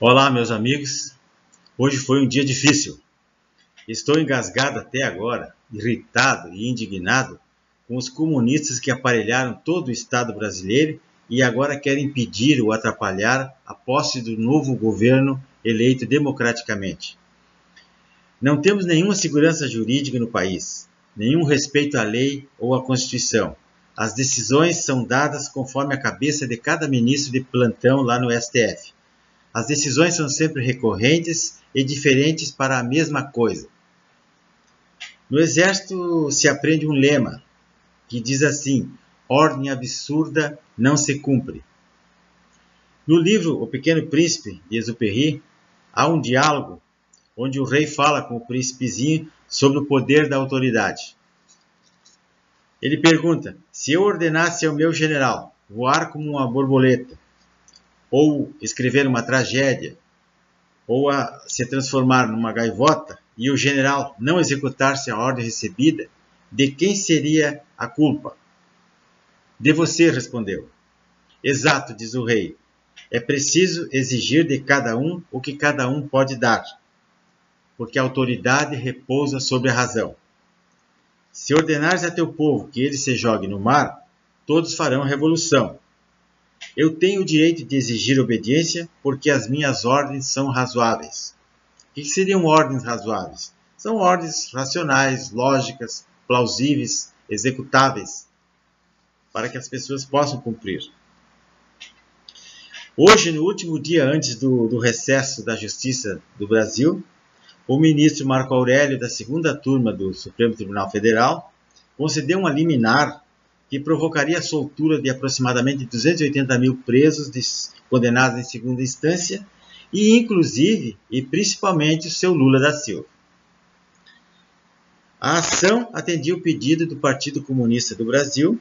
Olá, meus amigos. Hoje foi um dia difícil. Estou engasgado até agora, irritado e indignado com os comunistas que aparelharam todo o Estado brasileiro e agora querem impedir ou atrapalhar a posse do novo governo eleito democraticamente. Não temos nenhuma segurança jurídica no país, nenhum respeito à lei ou à Constituição. As decisões são dadas conforme a cabeça de cada ministro de plantão lá no STF. As decisões são sempre recorrentes e diferentes para a mesma coisa. No Exército se aprende um lema que diz assim: ordem absurda não se cumpre. No livro O Pequeno Príncipe, de Exupéry, há um diálogo onde o rei fala com o príncipezinho sobre o poder da autoridade. Ele pergunta: se eu ordenasse ao meu general voar como uma borboleta, ou escrever uma tragédia, ou a se transformar numa gaivota, e o general não executasse a ordem recebida, de quem seria a culpa? De você, respondeu. Exato, diz o rei. É preciso exigir de cada um o que cada um pode dar, porque a autoridade repousa sobre a razão. Se ordenares a teu povo que ele se jogue no mar, todos farão revolução. Eu tenho o direito de exigir obediência porque as minhas ordens são razoáveis. O que seriam ordens razoáveis? São ordens racionais, lógicas, plausíveis, executáveis, para que as pessoas possam cumprir. Hoje, no último dia antes do recesso da Justiça do Brasil, o ministro Marco Aurélio, da segunda turma do Supremo Tribunal Federal, concedeu uma liminar que provocaria a soltura de aproximadamente 280 mil presos condenados em segunda instância e, inclusive, e principalmente, o seu Lula da Silva. A ação atendia o pedido do Partido Comunista do Brasil,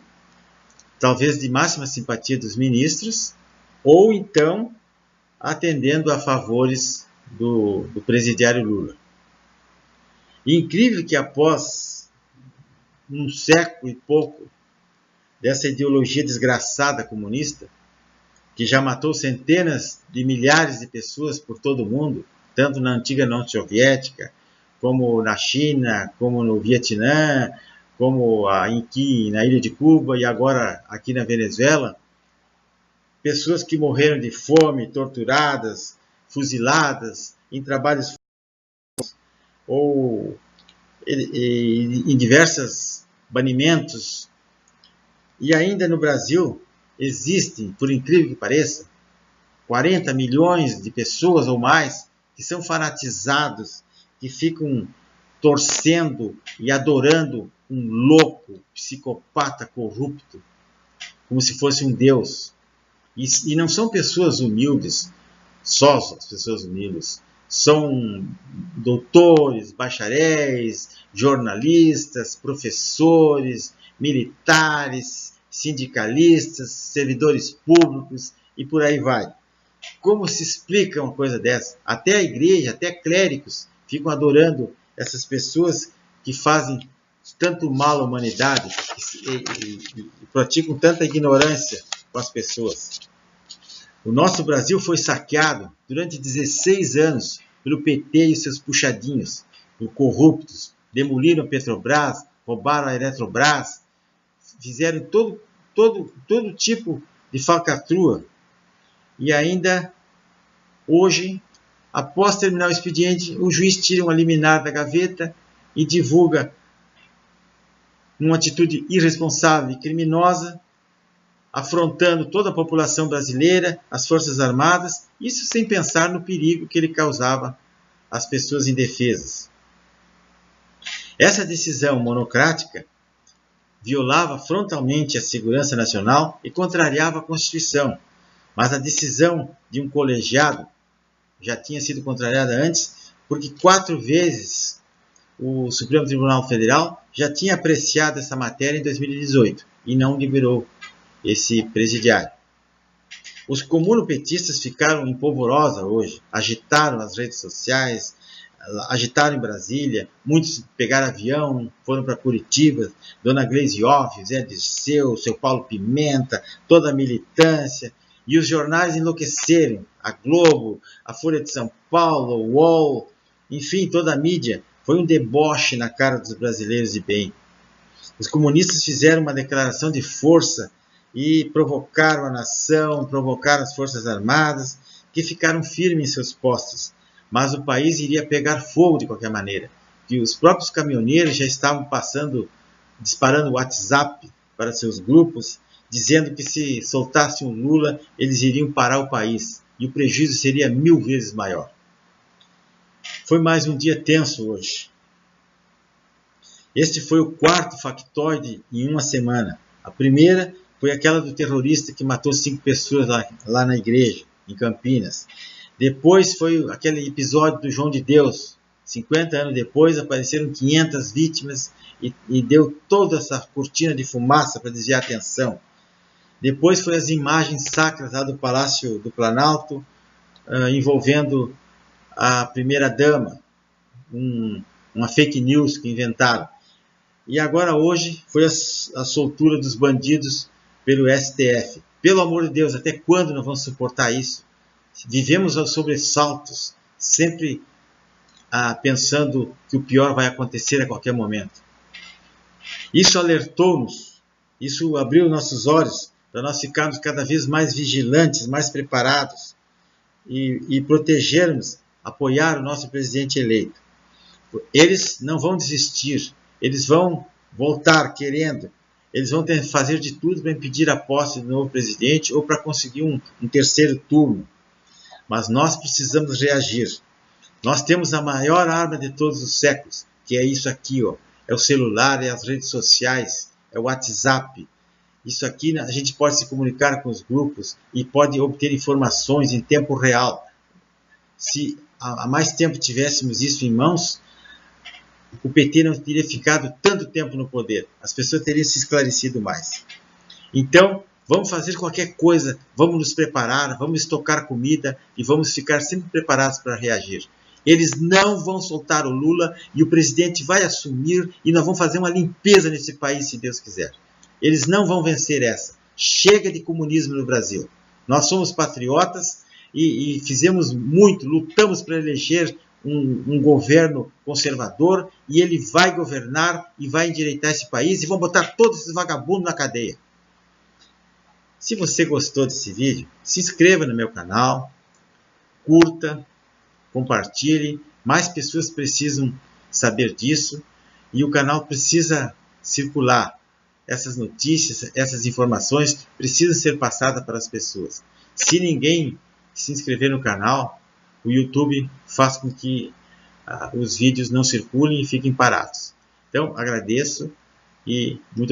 talvez de máxima simpatia dos ministros, ou então atendendo a favores do presidiário Lula. E incrível que após um século e pouco dessa ideologia desgraçada comunista, que já matou centenas de milhares de pessoas por todo o mundo, tanto na antiga União Soviética, como na China, como no Vietnã, como aqui na ilha de Cuba e agora aqui na Venezuela, pessoas que morreram de fome, torturadas, fuziladas, em trabalhos ou em diversos banimentos. E ainda no Brasil existem, por incrível que pareça, 40 milhões de pessoas ou mais que são fanatizados, que ficam torcendo e adorando um louco, psicopata corrupto, como se fosse um deus. E não são pessoas humildes, só as pessoas humildes. São doutores, bacharéis, jornalistas, professores, militares, sindicalistas, servidores públicos e por aí vai. Como se explica uma coisa dessa? Até a igreja, até clérigos ficam adorando essas pessoas que fazem tanto mal à humanidade e praticam tanta ignorância com as pessoas. O nosso Brasil foi saqueado durante 16 anos pelo PT e seus puxadinhos, por corruptos, demoliram a Petrobras, roubaram a Eletrobras, fizeram todo tipo de falcatrua. E ainda, hoje, após terminar o expediente, o juiz tira uma liminar da gaveta e divulga uma atitude irresponsável e criminosa, afrontando toda a população brasileira, as Forças Armadas, isso sem pensar no perigo que ele causava às pessoas indefesas. Essa decisão monocrática violava frontalmente a segurança nacional e contrariava a Constituição, mas a decisão de um colegiado já tinha sido contrariada antes, porque 4 vezes o Supremo Tribunal Federal já tinha apreciado essa matéria em 2018 e não liberou esse presidiário. Os comunopetistas ficaram em polvorosa hoje, agitaram as redes sociais, agitaram em Brasília, muitos pegaram avião, foram para Curitiba, Dona Gleisi Hoff, Zé Dirceu, seu Paulo Pimenta, toda a militância, e os jornais enlouqueceram. A Globo, a Folha de São Paulo, o UOL, enfim, toda a mídia. Foi um deboche na cara dos brasileiros de bem. Os comunistas fizeram uma declaração de força e provocaram a nação, provocaram as forças armadas, que ficaram firmes em seus postos. Mas o país iria pegar fogo de qualquer maneira. Que os próprios caminhoneiros já estavam disparando WhatsApp para seus grupos, dizendo que se soltassem o Lula, eles iriam parar o país. E o prejuízo seria 1000 vezes maior. Foi mais um dia tenso hoje. Este foi o quarto factoide em uma semana. A primeira foi aquela do terrorista que matou 5 pessoas lá na igreja, em Campinas. Depois foi aquele episódio do João de Deus. 50 anos depois apareceram 500 vítimas e deu toda essa cortina de fumaça para desviar a atenção. Depois foi as imagens sacras lá do Palácio do Planalto, envolvendo a primeira-dama, uma fake news que inventaram. E agora hoje foi a soltura dos bandidos pelo STF. Pelo amor de Deus, até quando nós vamos suportar isso? Vivemos aos sobressaltos, sempre pensando que o pior vai acontecer a qualquer momento. Isso alertou-nos, isso abriu nossos olhos para nós ficarmos cada vez mais vigilantes, mais preparados e protegermos, apoiar o nosso presidente eleito. Eles não vão desistir, eles vão voltar querendo, eles vão ter que fazer de tudo para impedir a posse do novo presidente ou para conseguir um terceiro turno. Mas nós precisamos reagir. Nós temos a maior arma de todos os séculos, que é isso aqui, ó. É o celular, é as redes sociais, é o WhatsApp. Isso aqui a gente pode se comunicar com os grupos e pode obter informações em tempo real. Se há mais tempo tivéssemos isso em mãos, o PT não teria ficado tanto tempo no poder. As pessoas teriam se esclarecido mais. Então, vamos fazer qualquer coisa, vamos nos preparar, vamos estocar comida e vamos ficar sempre preparados para reagir. Eles não vão soltar o Lula e o presidente vai assumir e nós vamos fazer uma limpeza nesse país, se Deus quiser. Eles não vão vencer essa. Chega de comunismo no Brasil. Nós somos patriotas e fizemos muito, lutamos para eleger um governo conservador e ele vai governar e vai endireitar esse país e vão botar todos esses vagabundos na cadeia. Se você gostou desse vídeo, se inscreva no meu canal, curta, compartilhe. Mais pessoas precisam saber disso e o canal precisa circular. Essas notícias, essas informações precisam ser passadas para as pessoas. Se ninguém se inscrever no canal, o YouTube faz com que os vídeos não circulem e fiquem parados. Então, agradeço e muito obrigado.